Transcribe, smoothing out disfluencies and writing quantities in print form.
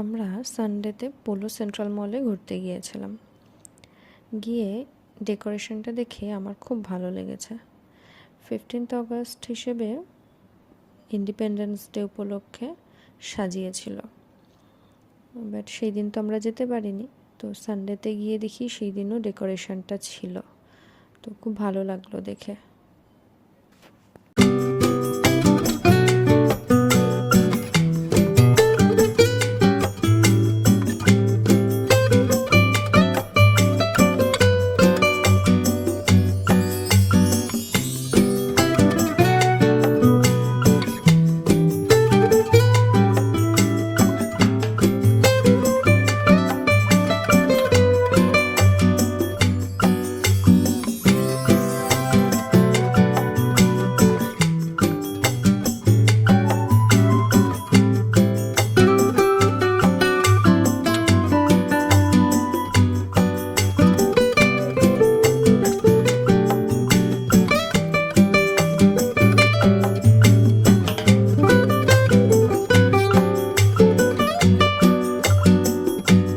আমরা সানডেতে polo central মলে ঘুরতে গিয়েছিলাম। গিয়ে ডেকোরেশনটা দেখে আমার খুব ভালো লেগেছে। 15th অগস্ট হিসেবে ইন্ডিপেন্ডেন্স ডে উপলক্ষে সাজিয়েছিল, বাট সেই দিন তো আমরা যেতে পারিনি। তো সানডেতে গিয়ে দেখি সেই দিনও ডেকোরেশনটা ছিল, তো খুব ভালো লাগলো দেখে।